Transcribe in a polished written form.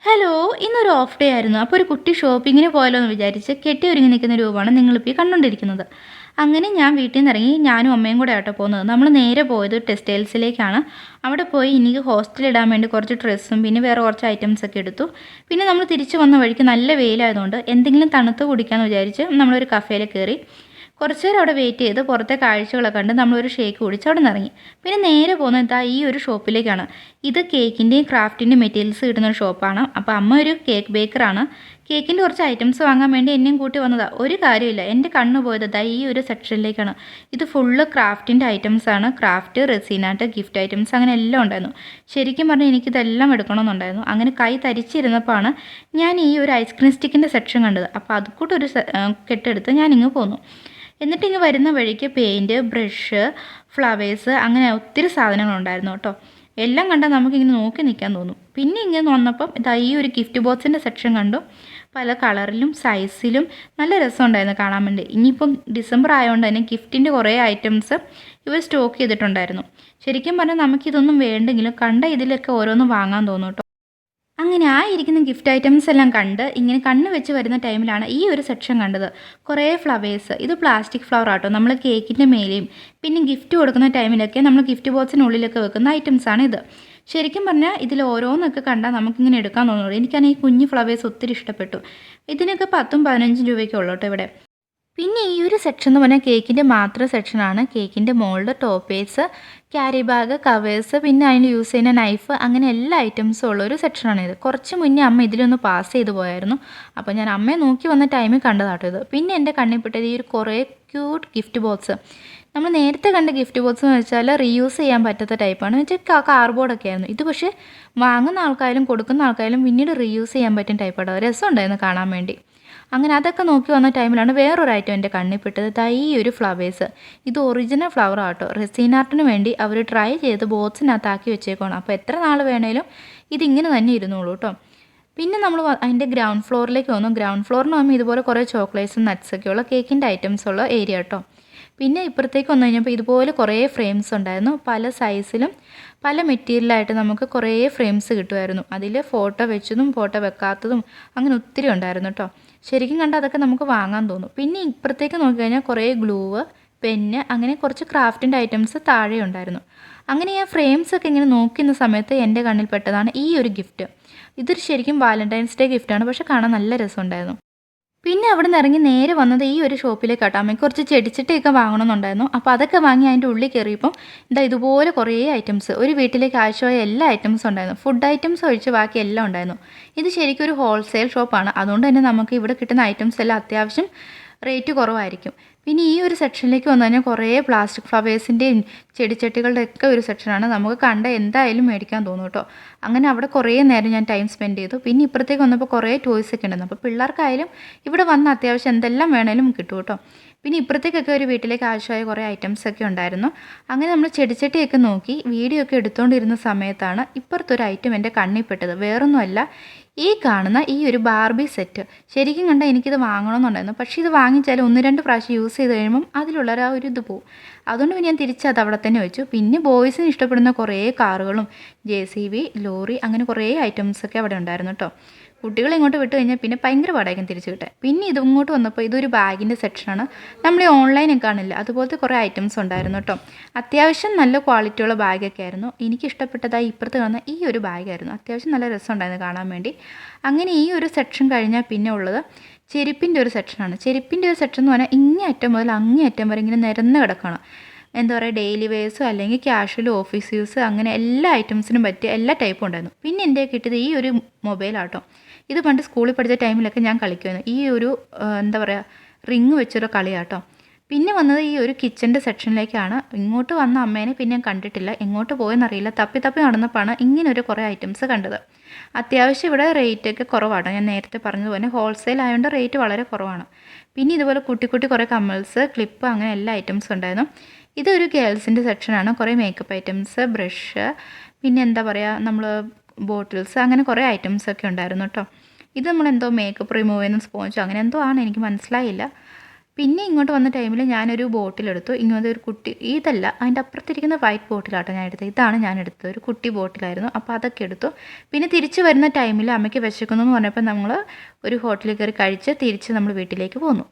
Hello, ഇന്നൊരു off day ആയിരുന്നു. അപ്പോൾ ഒരു കുട്ടി ഷോപ്പിങ്ങിന് പോയാലോ എന്ന് വിചാരിച്ച് കെട്ടിയൊരുങ്ങി നിൽക്കുന്ന രൂപമാണ് നിങ്ങളിപ്പോൾ ഈ കണ്ടുകൊണ്ടിരിക്കുന്നത്. അങ്ങനെ ഞാൻ വീട്ടിൽ നിന്ന് ഇറങ്ങി ഞാനും അമ്മയും കൂടെ ആട്ടോ പോകുന്നത്. നമ്മൾ നേരെ പോയത് ടെക്സ്റ്റൈൽസിലേക്കാണ്. അവിടെ പോയി എനിക്ക് ഹോസ്റ്റലിൽ ഇടാൻ വേണ്ടി കുറച്ച് ഡ്രസ്സും പിന്നെ വേറെ കുറച്ച് ഐറ്റംസ് ഒക്കെ എടുത്തു. പിന്നെ നമ്മൾ തിരിച്ചു വന്ന വഴിക്ക് നല്ല വെയിലായതുകൊണ്ട് എന്തെങ്കിലും തണുത്ത് കുടിക്കാമെന്ന് വിചാരിച്ച് നമ്മളൊരു കഫേയിൽ കയറി. കുറച്ച് നേരം അവിടെ വെയിറ്റ് ചെയ്ത് പുറത്തെ കാഴ്ചകളൊക്കെ കണ്ട് നമ്മളൊരു ഷേക്ക് കുടിച്ച് അവിടെ നിന്ന് ഇറങ്ങി. പിന്നെ നേരെ പോകുന്നത് ഇതാ ഈ ഒരു ഷോപ്പിലേക്കാണ്. ഇത് കേക്കിൻ്റെയും ക്രാഫ്റ്റിൻ്റെയും മെറ്റീരിയൽസ് കിട്ടുന്ന ഒരു ഷോപ്പാണ്. അപ്പോൾ അമ്മ ഒരു കേക്ക് ബേക്കറാണ്. കേക്കിൻ്റെ കുറച്ച് ഐറ്റംസ് വാങ്ങാൻ വേണ്ടി എന്നെയും കൂട്ടി വന്നതാണ്. ഒരു കാര്യമില്ല, എൻ്റെ കണ്ണ് പോയത് ഇതാ ഈ ഒരു സെക്ഷനിലേക്കാണ്. ഇത് ഫുള്ള് ക്രാഫ്റ്റിൻ്റെ ഐറ്റംസ് ആണ്. ക്രാഫ്റ്റ്, റെസിനാട്ട്, ഗിഫ്റ്റ് ഐറ്റംസ് അങ്ങനെ എല്ലാം ഉണ്ടായിരുന്നു. ശരിക്കും പറഞ്ഞാൽ എനിക്കിതെല്ലാം എടുക്കണമെന്നുണ്ടായിരുന്നു. അങ്ങനെ കൈ തരിച്ചിരുന്നപ്പോഴാണ് ഞാൻ ഈ ഒരു ഐസ്ക്രീം സ്റ്റിക്കിൻ്റെ സെക്ഷൻ കണ്ടത്. അപ്പോൾ അതുകൂട്ടൊരു കെട്ടെടുത്ത് ഞാനിങ്ങ് പോന്നു. എന്നിട്ട് ഇങ്ങ് വരുന്ന വഴിക്ക് പെയിൻറ്റ്, ബ്രഷ്, ഫ്ലവേഴ്സ് അങ്ങനെ ഒത്തിരി സാധനങ്ങളുണ്ടായിരുന്നു കേട്ടോ. എല്ലാം കണ്ടാൽ നമുക്കിങ്ങനെ നോക്കി നിൽക്കാൻ തോന്നും. പിന്നെ ഇങ്ങനെ വന്നപ്പം ഇതാ ഈ ഒരു ഗിഫ്റ്റ് ബോക്സിൻ്റെ സെക്ഷൻ കണ്ടു. പല കളറിലും സൈസിലും നല്ല രസമുണ്ടായിരുന്നു കാണാൻ വേണ്ടി. ഇനിയിപ്പം ഡിസംബർ ആയതുകൊണ്ട് തന്നെ ഗിഫ്റ്റിൻ്റെ കുറേ ഐറ്റംസ് ഇവർ സ്റ്റോക്ക് ചെയ്തിട്ടുണ്ടായിരുന്നു. ശരിക്കും പറഞ്ഞാൽ നമുക്കിതൊന്നും വേണ്ടെങ്കിലും കണ്ട ഇതിലൊക്കെ ഓരോന്ന് വാങ്ങാൻ തോന്നും കേട്ടോ. അങ്ങനെ ആ ഇരിക്കുന്ന ഗിഫ്റ്റ് ഐറ്റംസ് എല്ലാം കണ്ട് ഇങ്ങനെ കണ്ണ് വെച്ച് വരുന്ന ടൈമിലാണ് ഈ ഒരു സെക്ഷൻ കണ്ടത്. കുറേ ഫ്ലവേഴ്സ്. ഇത് പ്ലാസ്റ്റിക് ഫ്ലവർ ആട്ടോ. നമ്മൾ കേക്കിൻ്റെ മേലെയും പിന്നെ ഗിഫ്റ്റ് കൊടുക്കുന്ന ടൈമിലൊക്കെ നമ്മൾ ഗിഫ്റ്റ് ബോക്സിനുള്ളിലൊക്കെ വെക്കുന്ന ഐറ്റംസാണ് ഇത്. ശരിക്കും പറഞ്ഞാൽ ഇതിൽ ഓരോന്നൊക്കെ കണ്ടാൽ നമുക്കിങ്ങനെ എടുക്കാൻ തോന്നുള്ളൂ. എനിക്കാണെങ്കിൽ ഈ കുഞ്ഞ് ഫ്ലവേഴ്സ് ഒത്തിരി ഇഷ്ടപ്പെട്ടു. ഇതിനൊക്കെ 10-15 രൂപയ്ക്ക് ഉള്ളൂ കേട്ടോ ഇവിടെ. പിന്നെ ഈ ഒരു സെക്ഷൻ എന്ന് പറഞ്ഞാൽ കേക്കിൻ്റെ മാത്രം സെക്ഷനാണ്. കേക്കിൻ്റെ mould, toppers, carry bag, covers, പിന്നെ അതിന് യൂസ് ചെയ്യുന്ന നൈഫ് അങ്ങനെ എല്ലാ ഐറ്റംസും ഉള്ള ഒരു സെക്ഷനാണിത്. കുറച്ച് മുന്നേ അമ്മ ഇതിലൊന്ന് പാസ് ചെയ്ത് പോയായിരുന്നു. അപ്പോൾ ഞാൻ അമ്മയെ നോക്കി വന്ന ടൈമിൽ കണ്ടതാട്ടോ ഇത്. പിന്നെ എൻ്റെ കണ്ണിൽ പെട്ടത് ഈ ഒരു കുറേ ക്യൂട്ട് ഗിഫ്റ്റ് ബോക്സ്. നമ്മൾ നേരത്തെ കണ്ട ഗിഫ്റ്റ് ബോക്സ് എന്ന് വെച്ചാൽ റീയൂസ് ചെയ്യാൻ പറ്റാത്ത ടൈപ്പാണ്. വെച്ചാൽ കാർഡ്ബോർഡൊക്കെ ആയിരുന്നു. ഇത് പക്ഷേ വാങ്ങുന്ന ആൾക്കാരും കൊടുക്കുന്ന ആൾക്കാരും പിന്നീട് റീയൂസ് ചെയ്യാൻ പറ്റുന്ന ടൈപ്പാണ്. രസമുണ്ടായിരുന്നു കാണാൻ വേണ്ടി. അങ്ങനെ അതൊക്കെ നോക്കി വന്ന ടൈമിലാണ് വേറൊരു ഐറ്റം എൻ്റെ കണ്ണിൽ പെട്ടത്. ഈ ഒരു ഫ്ലവേഴ്സ്. ഇത് ഒറിജിനൽ ഫ്ലവർ ആട്ടോ. റെസിൻ ആർട്ടിന് വേണ്ടി അവർ ട്രൈ ചെയ്ത് ബോക്സിനകത്താക്കി വെച്ചേക്കണം. അപ്പോൾ എത്ര നാൾ വേണേലും ഇതിങ്ങനെ തന്നെ ഇരുന്നോളൂ കേട്ടോ. പിന്നെ നമ്മൾ അതിൻ്റെ ഗ്രൗണ്ട് ഫ്ലോറിലേക്ക് വന്നു. ഗ്രൗണ്ട് ഫ്ലോറിന് പോകുമ്പോൾ ഇതുപോലെ കുറേ ചോക്ലേറ്റ്സും നട്ട്സൊക്കെയുള്ള കേക്കിൻ്റെ ഐറ്റംസ് ഉള്ള ഏരിയ കേട്ടോ. പിന്നെ ഇപ്പുറത്തേക്ക് വന്നു കഴിഞ്ഞപ്പോൾ ഇതുപോലെ കുറേ ഫ്രെയിംസ് ഉണ്ടായിരുന്നു. പല സൈസിലും പല മെറ്റീരിയലായിട്ട് നമുക്ക് കുറേ ഫ്രെയിംസ് കിട്ടുമായിരുന്നു. അതിൽ ഫോട്ടോ വെച്ചതും ഫോട്ടോ വെക്കാത്തതും അങ്ങനെ ഒത്തിരി ഉണ്ടായിരുന്നു കേട്ടോ. ശരിക്കും കണ്ടാൽ അതൊക്കെ നമുക്ക് വാങ്ങാൻ തോന്നും. പിന്നെ ഇപ്പുറത്തേക്ക് നോക്കിക്കഴിഞ്ഞാൽ കുറേ ഗ്ലൂവ്, പെന്ന് അങ്ങനെ കുറച്ച് ക്രാഫ്റ്റിൻ്റെ ഐറ്റംസ് താഴെ ഉണ്ടായിരുന്നു. അങ്ങനെ ഞാൻ ഫ്രെയിംസൊക്കെ ഇങ്ങനെ നോക്കുന്ന സമയത്ത് എൻ്റെ കണ്ണിൽ പെട്ടതാണ് ഈ ഒരു ഗിഫ്റ്റ്. ഇതൊരു ശരിക്കും വാലന്റൈൻസ് ഡേ ഗിഫ്റ്റാണ്. പക്ഷെ കാണാൻ നല്ല രസമുണ്ടായിരുന്നു. പിന്നെ അവിടെ നിന്ന് ഇറങ്ങി നേരെ വന്നത് ഈ ഒരു ഷോപ്പിലേക്കാട്ടോ. അമ്മയ്ക്ക് കുറച്ച് ചെടിച്ചട്ടിയൊക്കെ വാങ്ങണമെന്നുണ്ടായിരുന്നു. അപ്പോൾ അതൊക്കെ വാങ്ങി അതിൻ്റെ ഉള്ളിൽ കയറിയപ്പം ഇതുപോലെ കുറേ ഐറ്റംസ്, ഒരു വീട്ടിലേക്ക് ആവശ്യമായ എല്ലാ ഐറ്റംസും ഉണ്ടായിരുന്നു. ഫുഡ് ഐറ്റംസ് ഒഴിച്ച് ബാക്കി എല്ലാം ഉണ്ടായിരുന്നു. ഇത് ശരിക്കും ഒരു ഹോൾസെയിൽ ഷോപ്പാണ്. അതുകൊണ്ട് തന്നെ നമുക്ക് ഇവിടെ കിട്ടുന്ന ഐറ്റംസ് എല്ലാം അത്യാവശ്യം റേറ്റ് കുറവായിരിക്കും. പിന്നെ ഈ ഒരു സെക്ഷനിലേക്ക് വന്നു കഴിഞ്ഞാൽ കുറേ പ്ലാസ്റ്റിക് ഫ്ലവേഴ്സിൻ്റെയും ചെടിച്ചട്ടികളുടെ ഒക്കെ ഒരു സെക്ഷനാണ്. നമുക്ക് കണ്ട എന്തായാലും മേടിക്കാൻ തോന്നും കേട്ടോ. അങ്ങനെ അവിടെ കുറേ നേരം ഞാൻ ടൈം സ്പെൻഡ് ചെയ്തു. പിന്നെ ഇപ്പുറത്തേക്ക് വന്നപ്പോൾ കുറേ ടോയ്സ് ഒക്കെ ഉണ്ടായിരുന്നു. അപ്പോൾ പിള്ളേർക്കായാലും ഇവിടെ വന്ന് അത്യാവശ്യം എന്തെല്ലാം വേണേലും കിട്ടും കേട്ടോ. പിന്നെ ഇപ്പുറത്തേക്കൊക്കെ ഒരു വീട്ടിലേക്ക് ആവശ്യമായ കുറേ ഐറ്റംസ് ഒക്കെ ഉണ്ടായിരുന്നു. അങ്ങനെ നമ്മൾ ചെടിച്ചട്ടിയൊക്കെ നോക്കി വീഡിയോ ഒക്കെ എടുത്തുകൊണ്ടിരുന്ന സമയത്താണ് ഇപ്പുറത്തൊരു ഐറ്റം എൻ്റെ കണ്ണിൽ പെട്ടത്. വേറൊന്നുമല്ല, ഈ കാണുന്ന ഈ ഒരു ബാർബി സെറ്റ്. ശരിക്കും കണ്ടാൽ എനിക്കിത് വാങ്ങണമെന്നുണ്ടായിരുന്നു. പക്ഷേ ഇത് വാങ്ങിച്ചാൽ 1-2 പ്രാവശ്യം യൂസ് ചെയ്ത് കഴിയുമ്പം അതിലുള്ള ആ ഒരു ഇത് പോവും. അതുകൊണ്ട് പിന്നെ ഞാൻ തിരിച്ചത് അവിടെ തന്നെ വെച്ചു. പിന്നെ ബോയ്സിന് ഇഷ്ടപ്പെടുന്ന കുറേ കാറുകളും JCB, ലോറി അങ്ങനെ കുറേ ഐറ്റംസൊക്കെ അവിടെ ഉണ്ടായിരുന്നു കേട്ടോ. കുട്ടികളെ ഇങ്ങോട്ട് വിട്ട് കഴിഞ്ഞാൽ പിന്നെ ഭയങ്കര പാടായിരിക്കും തിരിച്ചു കിട്ടാൻ. പിന്നെ ഇത് ഇങ്ങോട്ട് വന്നപ്പോൾ ഇതൊരു ബാഗിൻ്റെ സെക്ഷനാണ്. നമ്മൾ ഈ ഓൺലൈനൊക്കെ കാണില്ല അതുപോലത്തെ കുറേ ഐറ്റംസ് ഉണ്ടായിരുന്നു കേട്ടോ. അത്യാവശ്യം നല്ല ക്വാളിറ്റിയുള്ള ബാഗൊക്കെ ആയിരുന്നു. എനിക്ക് ഇഷ്ടപ്പെട്ടതായി ഇപ്പുറത്ത് കാണുന്ന ഈ ഒരു ബാഗായിരുന്നു. അത്യാവശ്യം നല്ല രസമുണ്ടായിരുന്നു കാണാൻ വേണ്ടി. അങ്ങനെ ഈ ഒരു സെക്ഷൻ കഴിഞ്ഞാൽ പിന്നെ ഉള്ളത് ചെരുപ്പിൻ്റെ ഒരു സെക്ഷനാണ്. ചെരുപ്പിൻ്റെ ഒരു സെക്ഷൻ എന്ന് പറഞ്ഞാൽ ഇങ്ങേ അറ്റം മുതൽ അങ്ങേ അറ്റം വരെ ഇങ്ങനെ നിരന്ന് കിടക്കണം. എന്താ പറയുക, ഡെയിലി വെയർസും അല്ലെങ്കിൽ ക്യാഷ്വൽ ഓഫീസ് യൂസ് അങ്ങനെ എല്ലാ ഐറ്റംസിനും പറ്റിയ എല്ലാ ടൈപ്പും ഉണ്ടായിരുന്നു. പിന്നെ എൻ്റെ കിട്ടിയത് ഈ ഒരു മൊബൈലാട്ടോ. ഇത് പണ്ട് സ്കൂളിൽ പഠിച്ച ടൈമിലൊക്കെ ഞാൻ കളിക്കുമായിരുന്നു. ഈ ഒരു എന്താ പറയുക, റിങ് വെച്ചൊരു കളിയാട്ടോ. പിന്നെ വന്നത് ഈ ഒരു കിച്ചൻ്റെ സെക്ഷനിലേക്കാണ്. ഇങ്ങോട്ട് വന്ന അമ്മേനെ പിന്നെ ഞാൻ കണ്ടിട്ടില്ല. എങ്ങോട്ട് പോയെന്നറിയില്ല. തപ്പി നടന്നപ്പോഴാണ് ഇങ്ങനൊരു കുറേ ഐറ്റംസ് കണ്ടത്. അത്യാവശ്യം ഇവിടെ റേറ്റൊക്കെ കുറവാണ്. ഞാൻ നേരത്തെ പറഞ്ഞതുപോലെ ഹോൾസെയിൽ ആയതുകൊണ്ട് റേറ്റ് വളരെ കുറവാണ്. പിന്നെ ഇതുപോലെ കുട്ടി കുറേ കമ്മൽസ്, ക്ലിപ്പ് അങ്ങനെ എല്ലാ ഐറ്റംസും ഉണ്ടായിരുന്നു. ഇതൊരു ഗേൾസിൻ്റെ സെക്ഷനാണ്. കുറേ മേക്കപ്പ് ഐറ്റംസ്, ബ്രഷ്, പിന്നെ എന്താ പറയുക നമ്മൾ ബോട്ടിൽസ് അങ്ങനെ കുറേ ഐറ്റംസൊക്കെ ഉണ്ടായിരുന്നു കേട്ടോ. ഇത് നമ്മളെന്തോ മേക്കപ്പ് റിമൂവ് ചെയ്യുന്ന സ്പോഞ്ചോ അങ്ങനെ എന്തോ ആണ്, എനിക്ക് മനസ്സിലായില്ല. പിന്നെ ഇങ്ങോട്ട് വന്ന ടൈമിൽ ഞാനൊരു ബോട്ടിലെടുത്തു. ഇങ്ങനത്തെ ഒരു കുട്ടി, ഇതല്ല അതിൻ്റെ അപ്പുറത്തിരിക്കുന്ന വൈറ്റ് ബോട്ടിലാട്ടോ ഞാൻ എടുത്തത്. ഇതാണ് ഞാൻ എടുത്തത്, ഒരു കുട്ടി ബോട്ടിലായിരുന്നു. അപ്പോൾ അതൊക്കെ എടുത്തു. പിന്നെ തിരിച്ച് വരുന്ന ടൈമിൽ അമ്മയ്ക്ക് വിശക്കുന്നു എന്ന് പറഞ്ഞപ്പോൾ നമ്മൾ ഒരു ഹോട്ടലിൽ കയറി കഴിച്ച് തിരിച്ച് നമ്മൾ വീട്ടിലേക്ക് പോന്നു.